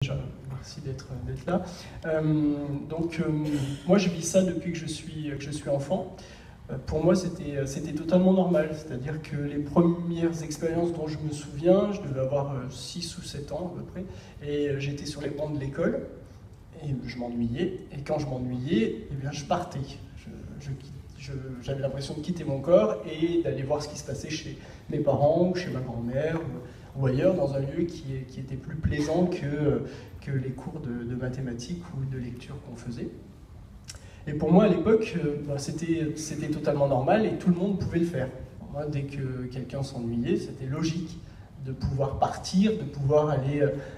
Déjà, merci d'être là. Moi, je vis ça depuis que je suis enfant. Pour moi, c'était totalement normal. C'est-à-dire que les premières expériences dont je me souviens, je devais avoir 6 ou 7 ans à peu près, et j'étais sur les bancs de l'école, et je m'ennuyais. Et quand je m'ennuyais, eh bien, je partais. J'avais l'impression de quitter mon corps et d'aller voir ce qui se passait chez mes parents ou chez ma grand-mère ou ailleurs, dans un lieu qui était plus plaisant que les cours de mathématiques ou de lecture qu'on faisait. Et pour moi, à l'époque, c'était totalement normal et tout le monde pouvait le faire. Moi, dès que quelqu'un s'ennuyait, c'était logique de pouvoir partir, de pouvoir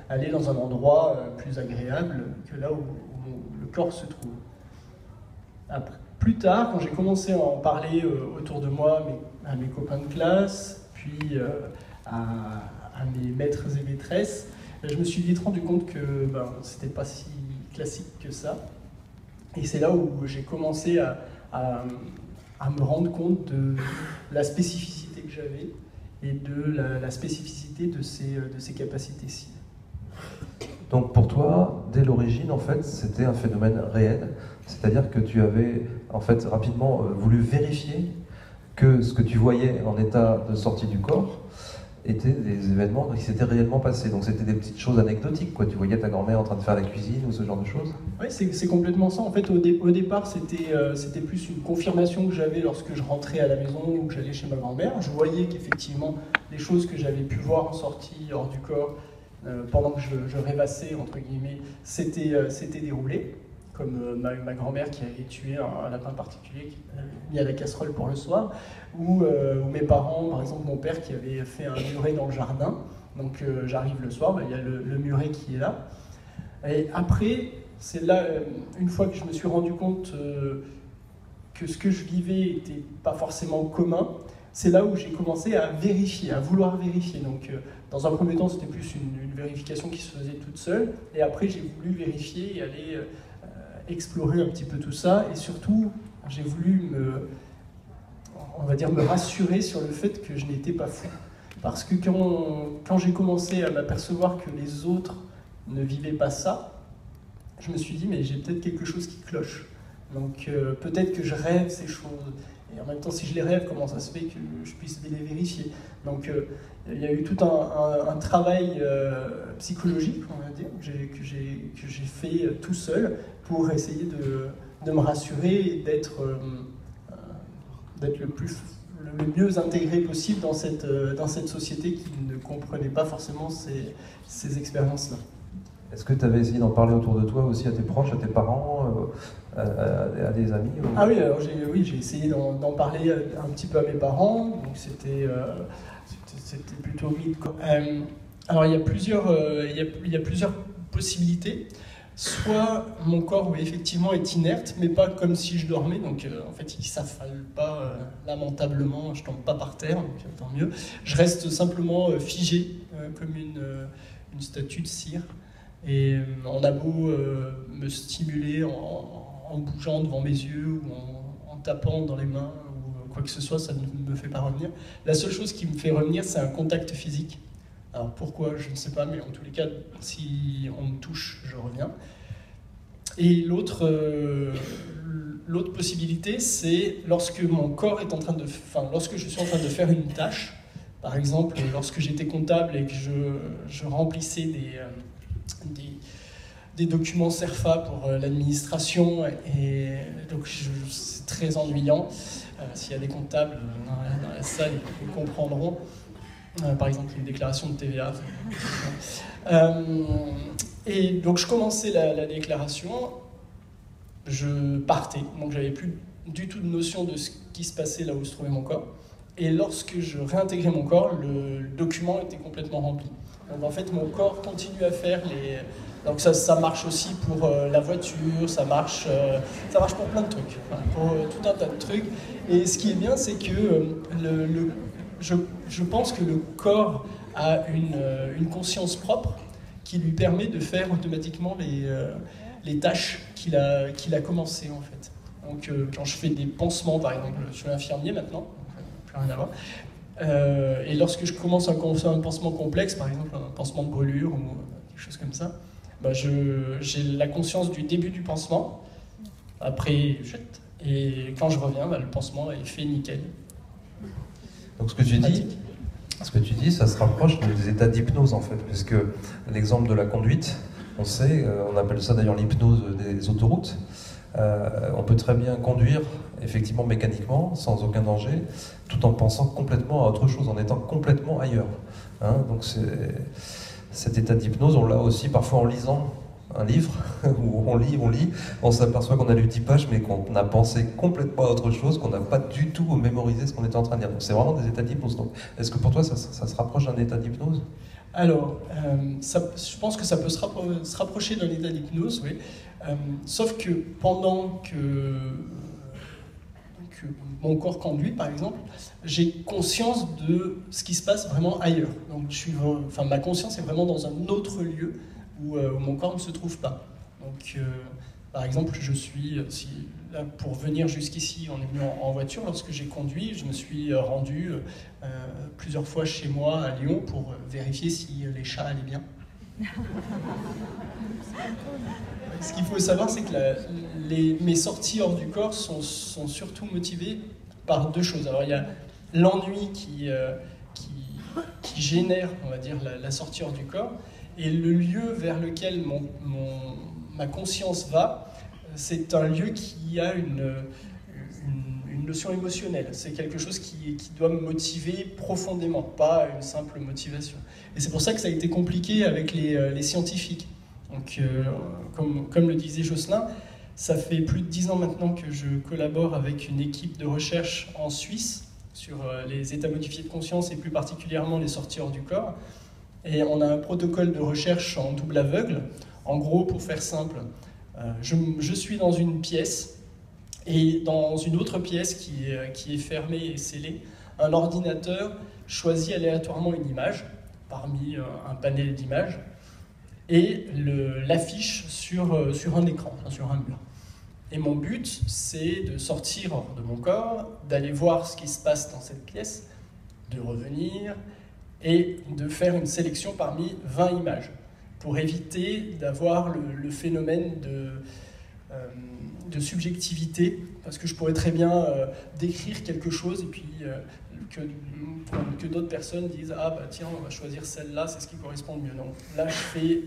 aller dans un endroit plus agréable que là où le corps se trouve. Après, plus tard, quand j'ai commencé à en parler autour de moi, à mes copains de classe, puis à mes maîtres et maîtresses, je me suis vite rendu compte que c'était pas si classique que ça. Et c'est là où j'ai commencé à me rendre compte de la spécificité que j'avais et de la spécificité de ces capacités-ci. Donc pour toi, dès l'origine, en fait, c'était un phénomène réel, c'est-à-dire que tu avais en fait rapidement voulu vérifier que ce que tu voyais en état de sortie du corps étaient des événements qui s'étaient réellement passés. Donc c'était des petites choses anecdotiques, quoi. Tu voyais ta grand-mère en train de faire la cuisine ou ce genre de choses? Oui, c'est complètement ça. En fait, au départ, c'était plus une confirmation que j'avais lorsque je rentrais à la maison ou que j'allais chez ma grand-mère. Je voyais qu'effectivement, les choses que j'avais pu voir en sortie hors du corps, pendant que je rêvassais, entre guillemets, s'étaient déroulées. Comme ma grand-mère qui avait tué un lapin particulier mis à la casserole pour le soir, ou mes parents, par exemple mon père qui avait fait un muret dans le jardin. Donc j'arrive le soir, il y a le muret qui est là. Et après, c'est là, une fois que je me suis rendu compte que ce que je vivais n'était pas forcément commun, c'est là où j'ai commencé à vérifier, à vouloir vérifier. Donc dans un premier temps, c'était plus une vérification qui se faisait toute seule, et après j'ai voulu vérifier et aller explorer un petit peu tout ça, et surtout j'ai voulu me rassurer sur le fait que je n'étais pas fou. Parce que quand j'ai commencé à m'apercevoir que les autres ne vivaient pas ça, je me suis dit mais j'ai peut-être quelque chose qui cloche. Donc peut-être que je rêve ces choses. Et en même temps, si je les rêve, comment ça se fait que je puisse les vérifier? Donc il y a eu tout un travail psychologique, on va dire, que j'ai fait tout seul pour essayer de me rassurer et d'être le mieux intégré possible dans cette société qui ne comprenait pas forcément ces expériences-là. Est-ce que tu avais essayé d'en parler autour de toi aussi à tes proches, à tes parents, à des amis ou... Ah oui, alors j'ai essayé d'en parler un petit peu à mes parents, donc c'était plutôt vite. Alors il y a plusieurs possibilités. Soit mon corps, oui, effectivement, est inerte, mais pas comme si je dormais, donc en fait il ne s'affale pas lamentablement, je ne tombe pas par terre, donc tant mieux. Je reste simplement figé, comme une statue de cire. Et on a beau me stimuler en bougeant devant mes yeux ou en tapant dans les mains ou quoi que ce soit, ça ne me fait pas revenir. La seule chose qui me fait revenir, c'est un contact physique. Alors pourquoi, je ne sais pas, mais en tous les cas, si on me touche, je reviens. Et l'autre possibilité, c'est lorsque mon corps est lorsque je suis en train de faire une tâche. Par exemple, lorsque j'étais comptable et que je remplissais des documents CERFA pour l'administration, et donc c'est très ennuyant. S'il y a des comptables dans la salle, ils comprendront. Par exemple, une déclaration de TVA. Et donc je commençais la déclaration, je partais, donc j'avais plus du tout de notion de ce qui se passait là où se trouvait mon corps. Et lorsque je réintégrais mon corps, le document était complètement rempli. Donc en fait, mon corps continue à faire les... Donc ça marche aussi pour la voiture, ça marche pour plein de trucs, pour tout un tas de trucs. Et ce qui est bien, c'est que je pense que le corps a une conscience propre qui lui permet de faire automatiquement les tâches qu'il a commencé en fait. Donc quand je fais des pansements, par exemple, je suis infirmier maintenant, plus rien à voir. Et lorsque je commence un pansement complexe, par exemple un pansement de brûlure ou quelque chose comme ça, j'ai la conscience du début du pansement, après jette, et quand je reviens, le pansement est fait nickel. Donc ce que tu dis, ça se rapproche des états d'hypnose en fait, puisque l'exemple de la conduite, on sait, on appelle ça d'ailleurs l'hypnose des autoroutes. On peut très bien conduire effectivement mécaniquement, sans aucun danger, tout en pensant complètement à autre chose, en étant complètement ailleurs. Hein, donc cet état d'hypnose, on l'a aussi parfois en lisant un livre, où on lit, on s'aperçoit qu'on a lu 10 pages, mais qu'on a pensé complètement à autre chose, qu'on n'a pas du tout mémorisé ce qu'on était en train de dire. Donc c'est vraiment des états d'hypnose. Donc est-ce que pour toi, ça se rapproche d'un état d'hypnose? Alors, je pense que ça peut se rapprocher d'un état d'hypnose, oui. Sauf que pendant que mon corps conduit, par exemple, j'ai conscience de ce qui se passe vraiment ailleurs. Donc, ma conscience est vraiment dans un autre lieu où mon corps ne se trouve pas. Donc, par exemple, pour venir jusqu'ici, on est venu en voiture. Lorsque j'ai conduit, je me suis rendu plusieurs fois chez moi à Lyon pour vérifier si les chats allaient bien. Ce qu'il faut savoir, c'est que mes sorties hors du corps sont surtout motivées par deux choses. Alors, il y a l'ennui qui génère, on va dire, la sortie hors du corps, et le lieu vers lequel ma conscience va, c'est un lieu qui a une notion émotionnelle. C'est quelque chose qui doit me motiver profondément, pas une simple motivation. Et c'est pour ça que ça a été compliqué avec les scientifiques. Donc, comme le disait Jocelyn, ça fait plus de 10 ans maintenant que je collabore avec une équipe de recherche en Suisse sur les états modifiés de conscience et plus particulièrement les sorties hors du corps. Et on a un protocole de recherche en double aveugle. En gros, pour faire simple, je suis dans une pièce et dans une autre pièce qui est fermée et scellée, un ordinateur choisit aléatoirement une image parmi un panel d'images et l'affiche sur un écran, sur un mur. Et mon but, c'est de sortir hors de mon corps, d'aller voir ce qui se passe dans cette pièce, de revenir et de faire une sélection parmi 20 images pour éviter d'avoir le phénomène de subjectivité, parce que je pourrais très bien décrire quelque chose et puis que d'autres personnes disent « Ah bah tiens, on va choisir celle-là, c'est ce qui correspond le mieux ». Donc là, je fais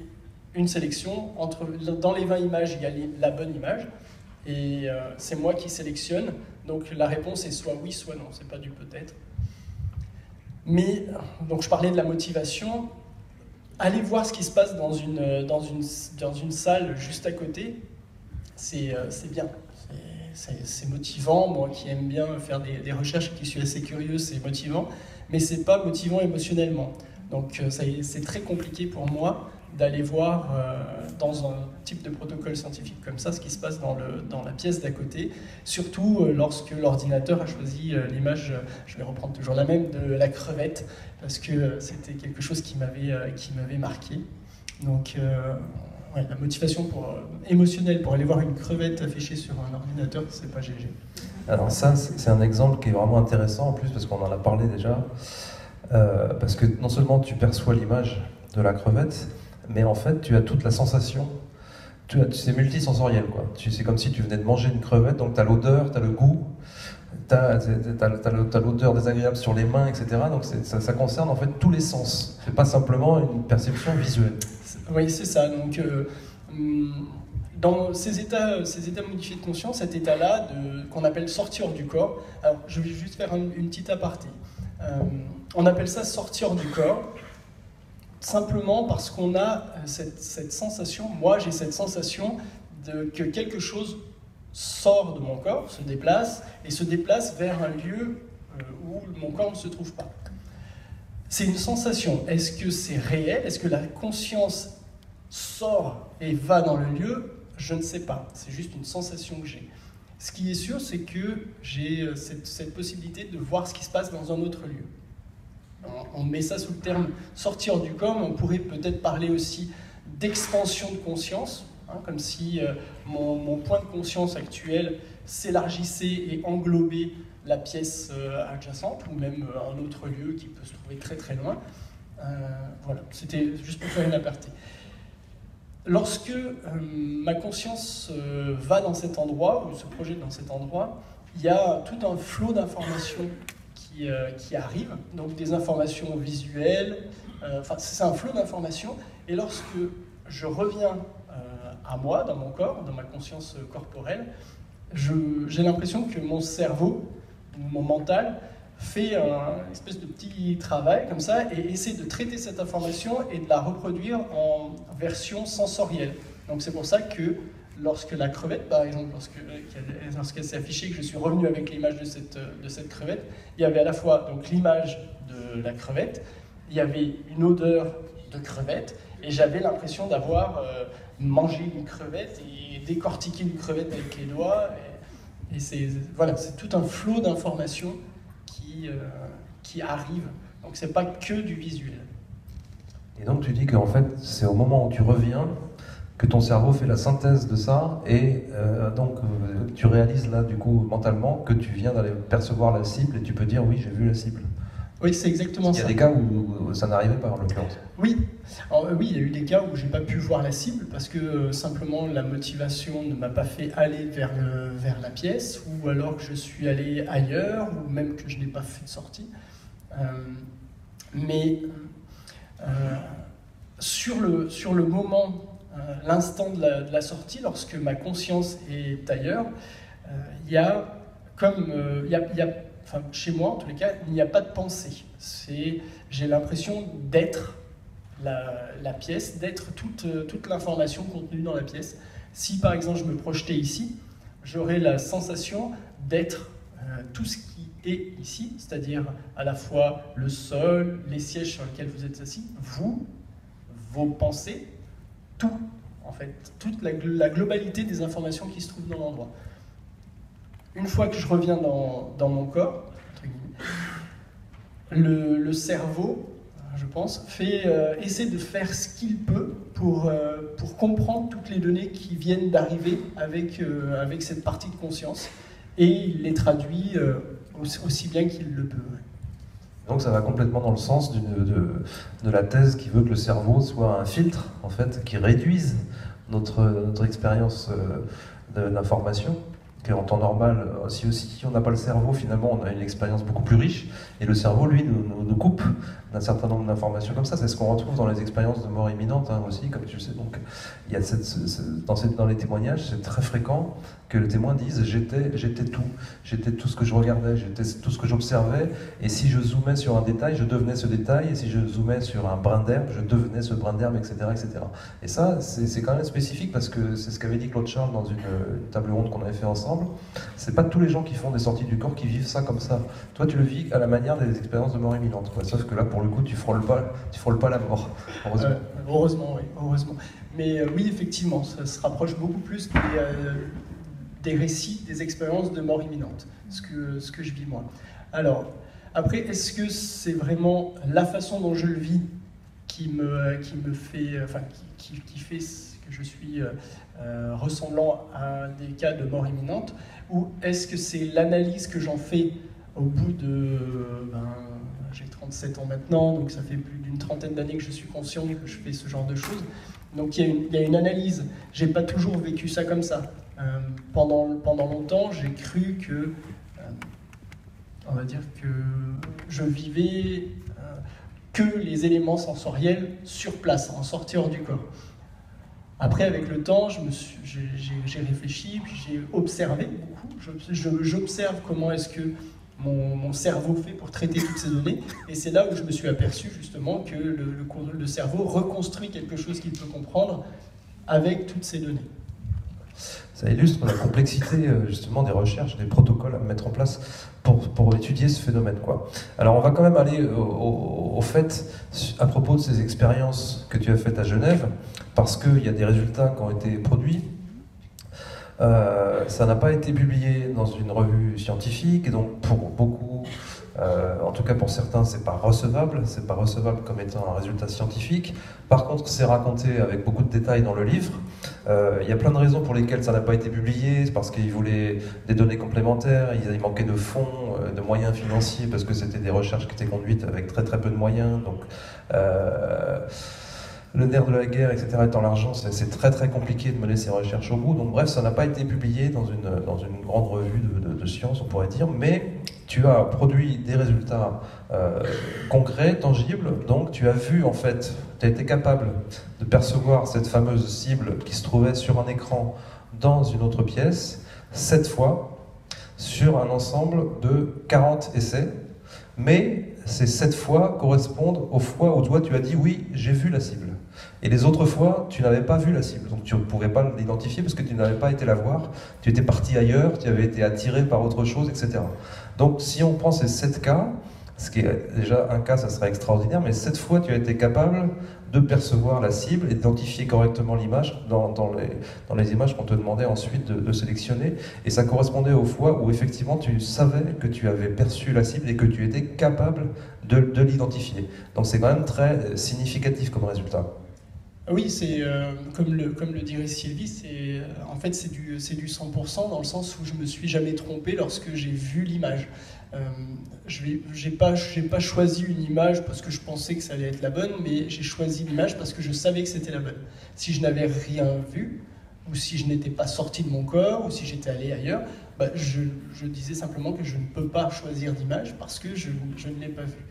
une sélection, dans les 20 images, il y a la bonne image, et c'est moi qui sélectionne, donc la réponse est soit oui, soit non, c'est pas du peut-être. Mais, donc je parlais de la motivation, aller voir ce qui se passe dans une salle juste à côté, c'est bien, c'est motivant. Moi qui aime bien faire des recherches et qui suis assez curieux, c'est motivant, mais c'est pas motivant émotionnellement. Donc c'est très compliqué pour moi d'aller voir dans un type de protocole scientifique comme ça ce qui se passe dans la pièce d'à côté, surtout lorsque l'ordinateur a choisi l'image, je vais reprendre toujours la même, de la crevette, parce que c'était quelque chose qui m'avait marqué. Donc ouais, la motivation émotionnelle pour aller voir une crevette affichée sur un ordinateur, c'est pas GG. Alors ça, c'est un exemple qui est vraiment intéressant en plus, parce qu'on en a parlé déjà, parce que non seulement tu perçois l'image de la crevette, mais en fait, tu as toute la sensation, c'est multisensoriel, quoi. C'est comme si tu venais de manger une crevette, donc tu as l'odeur, tu as le goût, tu as l'odeur désagréable sur les mains, etc. Donc ça concerne en fait tous les sens. C'est pas simplement une perception visuelle. Oui, c'est ça. Donc, dans ces états modifiés de conscience, cet état-là, qu'on appelle sortir du corps, alors je vais juste faire une petite aparté. On appelle ça sortir du corps, simplement parce qu'on a cette sensation, moi j'ai cette sensation que quelque chose sort de mon corps, se déplace vers un lieu où mon corps ne se trouve pas. C'est une sensation. Est-ce que c'est réel? Est-ce que la conscience sort et va dans le lieu? Je ne sais pas. C'est juste une sensation que j'ai. Ce qui est sûr, c'est que j'ai cette possibilité de voir ce qui se passe dans un autre lieu. On met ça sous le terme sortir du corps, mais on pourrait peut-être parler aussi d'expansion de conscience, hein, comme si mon point de conscience actuel s'élargissait et englobait la pièce adjacente, ou même un autre lieu qui peut se trouver très très loin. Voilà, c'était juste pour faire une aparté. lorsque ma conscience va dans cet endroit, ou se projette dans cet endroit, il y a tout un flot d'informations qui arrivent, donc des informations visuelles, enfin c'est un flot d'informations, et lorsque je reviens à moi, dans mon corps, dans ma conscience corporelle, j'ai l'impression que mon cerveau, mon mental, fait un espèce de petit travail comme ça et essaie de traiter cette information et de la reproduire en version sensorielle. Donc c'est pour ça que lorsque la crevette, par exemple, lorsqu'elle s'est affichée, que je suis revenu avec l'image de cette crevette, il y avait à la fois donc l'image de la crevette, il y avait une odeur de crevette, et j'avais l'impression d'avoir mangé une crevette et décortiqué une crevette avec les doigts. Et c'est tout un flot d'informations qui arrive. Donc c'est pas que du visuel. Et donc tu dis qu'en fait, c'est au moment où tu reviens que ton cerveau fait la synthèse de ça, et tu réalises là, du coup, mentalement, que tu viens d'aller percevoir la cible, et tu peux dire, oui, j'ai vu la cible. Oui, c'est exactement ça. Il y a des cas où ça n'arrivait pas, en l'occurrence. Oui. Alors, oui, il y a eu des cas où j'ai pas pu voir la cible, parce que simplement la motivation ne m'a pas fait aller vers la pièce, ou alors que je suis allé ailleurs, ou même que je n'ai pas fait de sortie. Sur le moment, l'instant de la sortie, lorsque ma conscience est ailleurs, il y a enfin, chez moi en tous les cas, il n'y a pas de pensée. J'ai l'impression d'être la pièce, d'être toute l'information contenue dans la pièce. Si par exemple je me projetais ici, j'aurais la sensation d'être tout ce qui est ici, c'est-à-dire à la fois le sol, les sièges sur lesquels vous êtes assis, vous, vos pensées, tout, en fait, toute la globalité des informations qui se trouvent dans l'endroit. Une fois que je reviens dans mon corps, entre guillemets, le cerveau, je pense, essaie de faire ce qu'il peut pour comprendre toutes les données qui viennent d'arriver avec cette partie de conscience, et il les traduit aussi bien qu'il le peut. Donc ça va complètement dans le sens de la thèse qui veut que le cerveau soit un filtre, en fait, qui réduise notre expérience d'information. En temps normal, si on n'a pas le cerveau, finalement, on a une expérience beaucoup plus riche, et le cerveau, lui, nous coupe d'un certain nombre d'informations comme ça. C'est ce qu'on retrouve dans les expériences de mort imminente, hein, aussi, comme tu le sais. Donc, il y a dans les témoignages, c'est très fréquent que le témoin dise « j'étais tout ce que je regardais, j'étais tout ce que j'observais, et si je zoomais sur un détail, je devenais ce détail, et si je zoomais sur un brin d'herbe, je devenais ce brin d'herbe, etc., etc. » Et ça, c'est quand même spécifique, parce que c'est ce qu'avait dit Claude Charles dans une table ronde qu'on avait fait ensemble. C'est pas tous les gens qui font des sorties du corps qui vivent ça comme ça. Toi, tu le vis à la manière des expériences de mort imminente, quoi. Sauf que là, pour le coup, tu frôles pas la mort. Heureusement. Heureusement, oui, heureusement. Mais oui, effectivement, ça se rapproche beaucoup plus des récits, des expériences de mort imminente, ce que je vis moi. Alors, après, est-ce que c'est vraiment la façon dont je le vis qui fait, enfin, qui fait que je suis ressemblant à des cas de mort imminente, ou est-ce que c'est l'analyse que j'en fais au bout de... j'ai 37 ans maintenant, donc ça fait plus d'une trentaine d'années que je suis conscient que je fais ce genre de choses. Donc il y a une analyse. J'ai pas toujours vécu ça comme ça. Pendant longtemps, j'ai cru que, on va dire que je vivais que les éléments sensoriels sur place, en sortie hors du corps. Après, avec le temps, j'ai réfléchi, puis j'ai observé beaucoup. J'observe comment est-ce que mon cerveau fait pour traiter toutes ces données, et c'est là où je me suis aperçu justement que le cerveau reconstruit quelque chose qu'il peut comprendre avec toutes ces données. Ça illustre la complexité justement des recherches, des protocoles à mettre en place pour étudier ce phénomène, quoi. Alors on va quand même aller au fait à propos de ces expériences que tu as faites à Genève, parce qu'il y a des résultats qui ont été produits. Ça n'a pas été publié dans une revue scientifique, et donc pour beaucoup, en tout cas pour certains, c'est pas recevable comme étant un résultat scientifique. Par contre, c'est raconté avec beaucoup de détails dans le livre. Il y a plein de raisons pour lesquelles ça n'a pas été publié. C'est parce qu'ils voulaient des données complémentaires, il manquait de fonds, de moyens financiers, parce que c'était des recherches qui étaient conduites avec très très peu de moyens. Donc, le nerf de la guerre, etc., étant l'argent, c'est très très compliqué de mener ces recherches au bout. Donc bref, ça n'a pas été publié dans une grande revue de sciences, on pourrait dire, mais tu as produit des résultats concrets, tangibles. Donc tu as vu, en fait, tu as été capable de percevoir cette fameuse cible qui se trouvait sur un écran dans une autre pièce, 7 fois, sur un ensemble de 40 essais, mais ces 7 fois correspondent aux fois où toi tu as dit oui, j'ai vu la cible. Et les autres fois, tu n'avais pas vu la cible, donc tu ne pourrais pas l'identifier parce que tu n'avais pas été la voir, tu étais parti ailleurs, tu avais été attiré par autre chose, etc. Donc si on prend ces 7 cas, ce qui est déjà un cas, ça serait extraordinaire, mais 7 fois tu as été capable de percevoir la cible et d'identifier correctement l'image dans les images qu'on te demandait ensuite de sélectionner. Et ça correspondait aux fois où effectivement tu savais que tu avais perçu la cible et que tu étais capable de l'identifier. Donc c'est quand même très significatif comme résultat. Oui, c'est comme le dirait Sylvie, en fait c'est du 100% dans le sens où je me suis jamais trompé lorsque j'ai vu l'image. J'ai pas choisi une image parce que je pensais que ça allait être la bonne, mais j'ai choisi l'image parce que je savais que c'était la bonne. Si je n'avais rien vu, ou si je n'étais pas sorti de mon corps, ou si j'étais allé ailleurs, bah je disais simplement que je ne peux pas choisir d'image parce que je ne l'ai pas vue.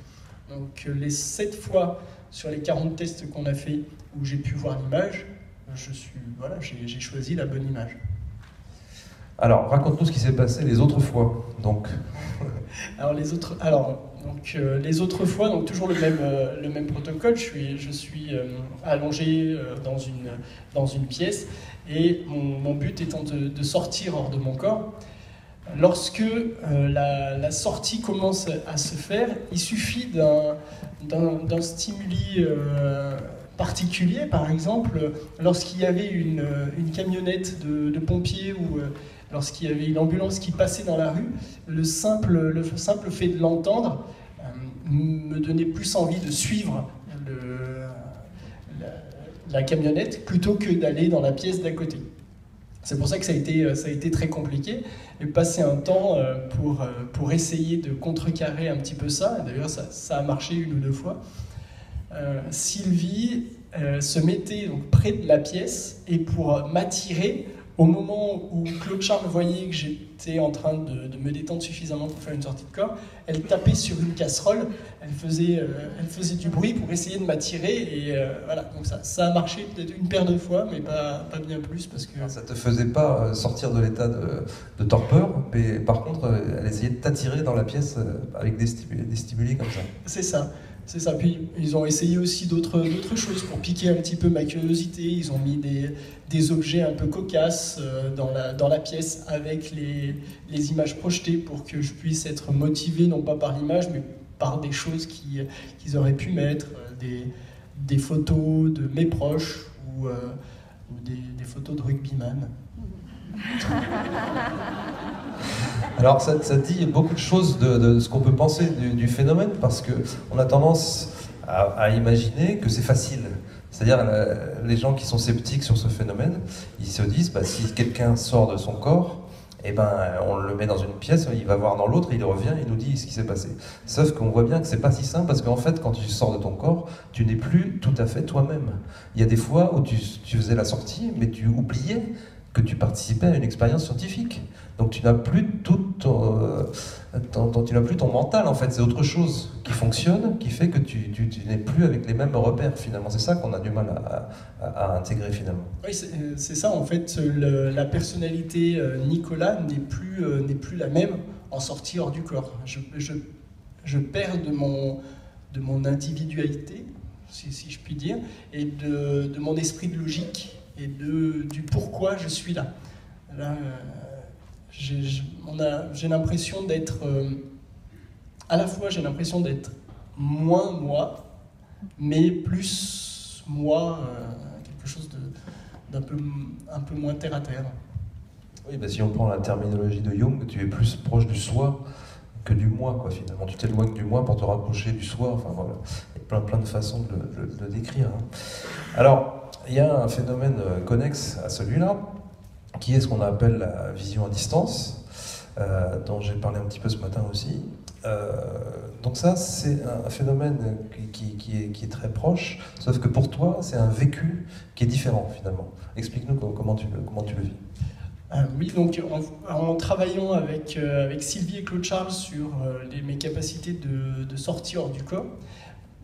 Donc les 7 fois sur les 40 tests qu'on a fait où j'ai pu voir l'image, j'ai choisi la bonne image. Alors, raconte-nous ce qui s'est passé les autres fois. Donc. Les autres fois, donc toujours le même protocole. Je suis allongé dans une pièce et mon but étant de sortir hors de mon corps. Lorsque la sortie commence à se faire, il suffit d'un stimuli particulier. Par exemple, lorsqu'il y avait une camionnette de pompiers ou lorsqu'il y avait une ambulance qui passait dans la rue, le simple fait de l'entendre me donnait plus envie de suivre la camionnette plutôt que d'aller dans la pièce d'à côté. C'est pour ça que ça a été très compliqué. Et passer un temps pour essayer de contrecarrer un petit peu ça. D'ailleurs, ça a marché 1 ou 2 fois. Sylvie se mettait donc près de la pièce et pour m'attirer, au moment où Claude Charles voyait que j'étais en train de me détendre suffisamment pour faire une sortie de corps, elle tapait sur une casserole, elle faisait du bruit pour essayer de m'attirer et voilà, donc ça a marché peut-être une paire de fois, mais pas bien plus parce que... Ça te faisait pas sortir de l'état de torpeur, mais par contre, elle essayait de t'attirer dans la pièce avec des stimuli comme ça. C'est ça. C'est ça, puis ils ont essayé aussi d'autres choses pour piquer un petit peu ma curiosité. Ils ont mis des objets un peu cocasses dans la pièce avec les images projetées pour que je puisse être motivé non pas par l'image mais par des choses qu'ils auraient pu mettre, des photos de mes proches ou des photos de rugbyman. Alors ça dit beaucoup de choses de ce qu'on peut penser du phénomène, parce qu'on a tendance à imaginer que c'est facile. C'est-à-dire les gens qui sont sceptiques sur ce phénomène, ils se disent si quelqu'un sort de son corps, on le met dans une pièce, il va voir dans l'autre, il revient, il nous dit ce qui s'est passé. Sauf qu'on voit bien que c'est pas si simple, parce qu'en fait, quand tu sors de ton corps, tu n'es plus tout à fait toi-même. Il y a des fois où tu faisais la sortie, mais tu oubliais que tu participais à une expérience scientifique. Donc tu n'as plus tu n'as plus ton mental, en fait. C'est autre chose qui fonctionne, qui fait que tu n'es plus avec les mêmes repères, finalement. C'est ça qu'on a du mal à intégrer, finalement. Oui, c'est ça, en fait. La personnalité Nicolas n'est plus la même en sortie hors du corps. Je perds de mon individualité, si je puis dire, et de mon esprit de logique et du pourquoi je suis là. Là, j'ai l'impression d'être à la fois moins moi, mais plus moi, quelque chose un peu moins terre à terre. Oui, si on prend la terminologie de Jung, tu es plus proche du soi que du moi, quoi, finalement. Tu t'éloignes du moi pour te rapprocher du soi. Enfin voilà, il y a plein de façons de le décrire. Alors, il y a un phénomène connexe à celui-là, qui est ce qu'on appelle la vision à distance. dont j'ai parlé un petit peu ce matin aussi. Donc ça, c'est un phénomène qui est très proche, sauf que pour toi, c'est un vécu qui est différent finalement. Explique-nous comment tu le vis. Oui, donc en travaillant avec Sylvie et Claude Charles sur mes capacités de sortie hors du corps,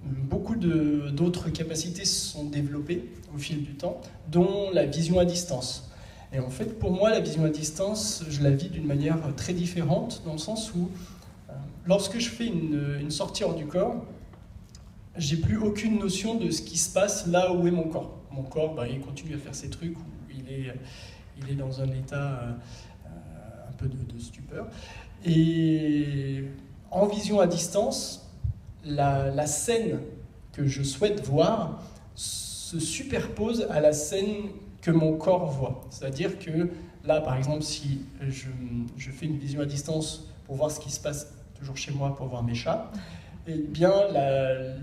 beaucoup d'autres capacités se sont développées au fil du temps, dont la vision à distance. Et en fait, pour moi, la vision à distance, je la vis d'une manière très différente, dans le sens où, lorsque je fais une sortie hors du corps, j'ai plus aucune notion de ce qui se passe là où est mon corps. Mon corps, il continue à faire ses trucs, où il est dans un état un peu de stupeur. Et en vision à distance, la scène que je souhaite voir se superpose à la scène que mon corps voit. C'est-à-dire que là, par exemple, si je fais une vision à distance pour voir ce qui se passe toujours chez moi, pour voir mes chats, eh bien,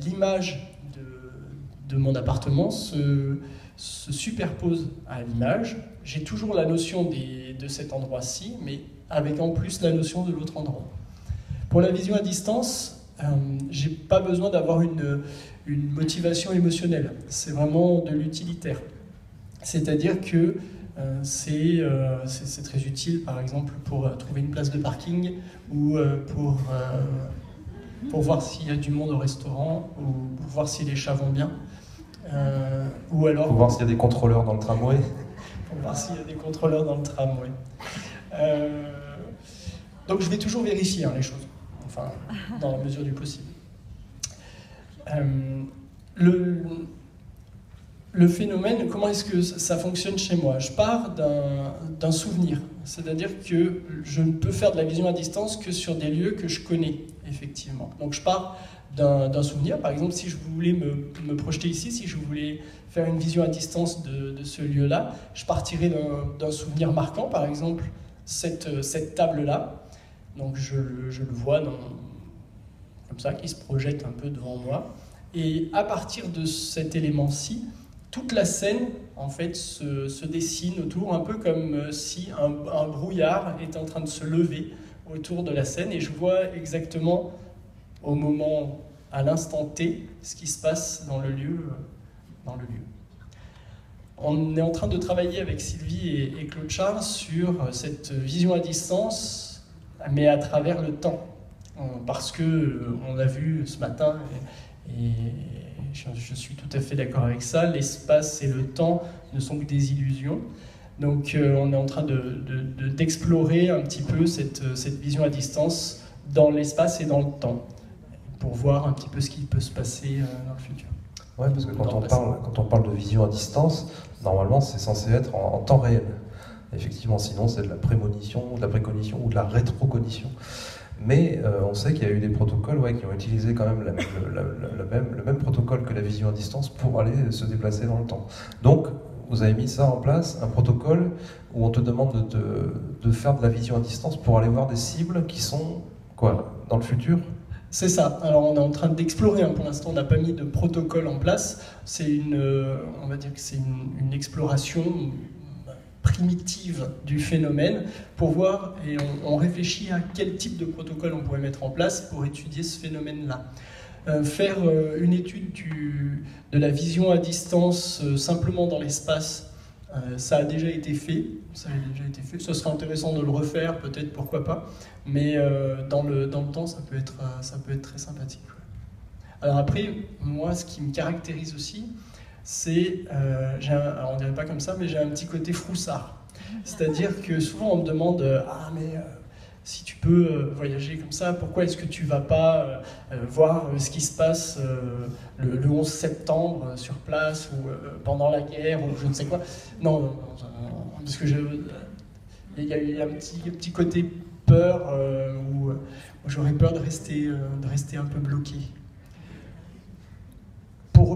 l'image de mon appartement se superpose à l'image. J'ai toujours la notion de cet endroit-ci, mais avec en plus la notion de l'autre endroit. Pour la vision à distance, j'ai pas besoin d'avoir une motivation émotionnelle. C'est vraiment de l'utilitaire. C'est-à-dire que c'est très utile, par exemple, pour trouver une place de parking ou pour voir s'il y a du monde au restaurant ou pour voir si les chats vont bien. Ou alors... Pour voir s'il y a des contrôleurs dans le tramway. Pour voir s'il y a des contrôleurs dans le tramway. Donc je vais toujours vérifier les choses, enfin, dans la mesure du possible. Le phénomène, comment est-ce que ça fonctionne chez moi? Je pars d'un souvenir, c'est-à-dire que je ne peux faire de la vision à distance que sur des lieux que je connais, effectivement. Donc je pars d'un souvenir, par exemple, si je voulais me projeter ici, si je voulais faire une vision à distance de ce lieu-là, je partirais d'un souvenir marquant, par exemple, cette table-là. Donc je le vois comme ça, qui se projette un peu devant moi. Et à partir de cet élément-ci, toute la scène, en fait, se dessine autour, un peu comme si un brouillard est en train de se lever autour de la scène, et je vois exactement, au moment, à l'instant T, ce qui se passe dans le lieu. On est en train de travailler avec Sylvie et Claude Charles sur cette vision à distance, mais à travers le temps. Parce que on a vu ce matin, et je suis tout à fait d'accord avec ça, l'espace et le temps ne sont que des illusions. Donc on est en train d'explorer un petit peu cette vision à distance dans l'espace et dans le temps, pour voir un petit peu ce qui peut se passer dans le futur. Ouais, parce que quand on parle de vision à distance, normalement c'est censé être en temps réel. Effectivement, sinon c'est de la prémonition, de la précognition ou de la rétrocognition. Mais on sait qu'il y a eu des protocoles qui ont utilisé quand même le même protocole que la vision à distance pour aller se déplacer dans le temps. Donc, vous avez mis ça en place, un protocole où on te demande de faire de la vision à distance pour aller voir des cibles qui sont, dans le futur? C'est ça. Alors on est en train d'explorer, pour l'instant on n'a pas mis de protocole en place. C'est on va dire que c'est une exploration primitive du phénomène pour voir, et on réfléchit à quel type de protocole on pourrait mettre en place pour étudier ce phénomène-là. Faire une étude de la vision à distance simplement dans l'espace, ça a déjà été fait. Ce serait intéressant de le refaire, peut-être, pourquoi pas. Mais dans le temps, ça peut être très sympathique. Alors après, moi, ce qui me caractérise aussi, c'est, on dirait pas comme ça, mais j'ai un petit côté froussard. C'est-à-dire que souvent on me demande si tu peux voyager comme ça, pourquoi est-ce que tu vas pas voir ce qui se passe le 11 septembre sur place ou pendant la guerre ou je ne sais quoi. Non, parce que il y a un petit côté peur où j'aurais peur de rester un peu bloqué.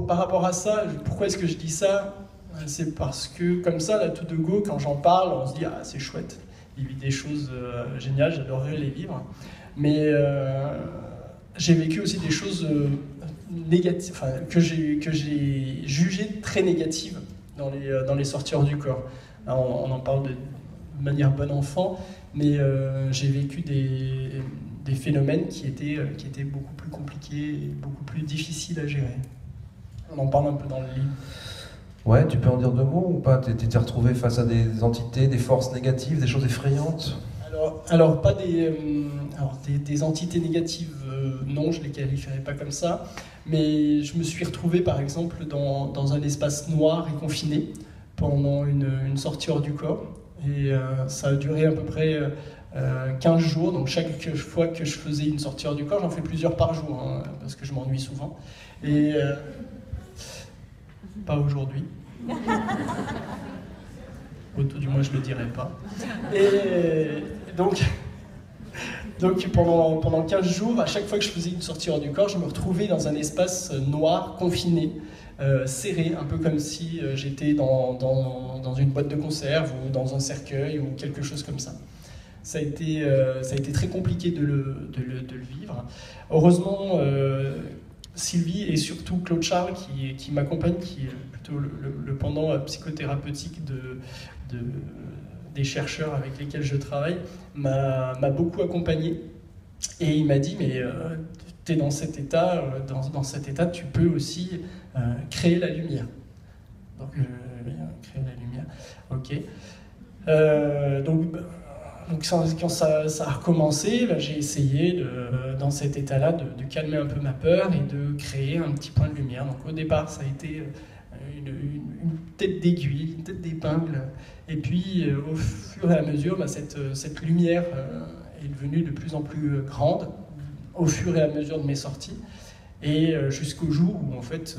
Par rapport à ça, pourquoi est-ce que je dis ça? C'est parce que comme ça, là, tout de go, quand j'en parle, on se dit « Ah, c'est chouette, il vit des choses géniales, j'adorerais les vivre. » Mais j'ai vécu aussi des choses négatives, que j'ai jugées très négatives dans les sorties hors du corps. Là, on en parle de manière bon enfant, mais j'ai vécu des phénomènes qui étaient beaucoup plus compliqués et beaucoup plus difficiles à gérer. On en parle un peu dans le livre. Ouais, tu peux en dire 2 mots ou pas? Tu t'es retrouvé face à des entités, des forces négatives, des choses effrayantes? Alors pas des entités négatives, non, je ne les qualifierais pas comme ça, mais je me suis retrouvé par exemple dans un espace noir et confiné pendant une sortie hors du corps, et ça a duré à peu près 15 jours, donc chaque fois que je faisais une sortie hors du corps, j'en fais plusieurs par jour, hein, parce que je m'ennuie souvent, et pas aujourd'hui. Du moins je le dirai pas. Et donc pendant 15 jours, à chaque fois que je faisais une sortie hors du corps, je me retrouvais dans un espace noir, confiné, serré, un peu comme si j'étais dans une boîte de conserve ou dans un cercueil ou quelque chose comme ça. Ça a été très compliqué de le vivre. Heureusement, Sylvie et surtout Claude Charles qui m'accompagne, qui est plutôt le pendant psychothérapeutique des chercheurs avec lesquels je travaille, m'a beaucoup accompagné, et il m'a dit mais tu es dans cet état, tu peux aussi créer la lumière. Donc créer la lumière, ok. Donc quand ça a recommencé, j'ai essayé, dans cet état-là, de calmer un peu ma peur et de créer un petit point de lumière. Donc au départ, ça a été une tête d'aiguille, une tête d'épingle. Et puis au fur et à mesure, cette lumière est devenue de plus en plus grande au fur et à mesure de mes sorties. Et jusqu'au jour où, en fait,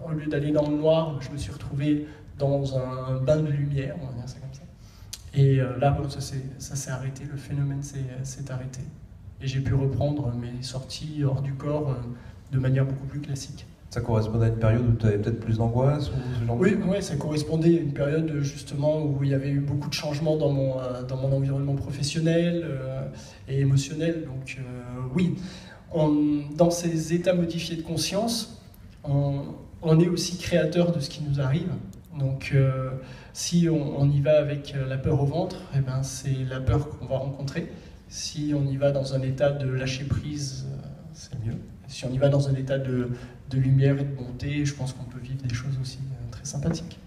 au lieu d'aller dans le noir, je me suis retrouvé dans un bain de lumière, on va dire ça comme ça. Et là, ça s'est arrêté, le phénomène s'est arrêté. Et j'ai pu reprendre mes sorties hors du corps de manière beaucoup plus classique. Ça correspondait à une période où tu avais peut-être plus d'angoisse ou ce genre de choses? Oui, ça correspondait à une période justement où il y avait eu beaucoup de changements dans mon environnement professionnel et émotionnel. Donc oui, dans ces états modifiés de conscience, on est aussi créateur de ce qui nous arrive. Donc si on y va avec la peur au ventre, eh ben, c'est la peur qu'on va rencontrer. Si on y va dans un état de lâcher prise, c'est mieux. Si on y va dans un état de lumière et de bonté, je pense qu'on peut vivre des choses aussi très sympathiques.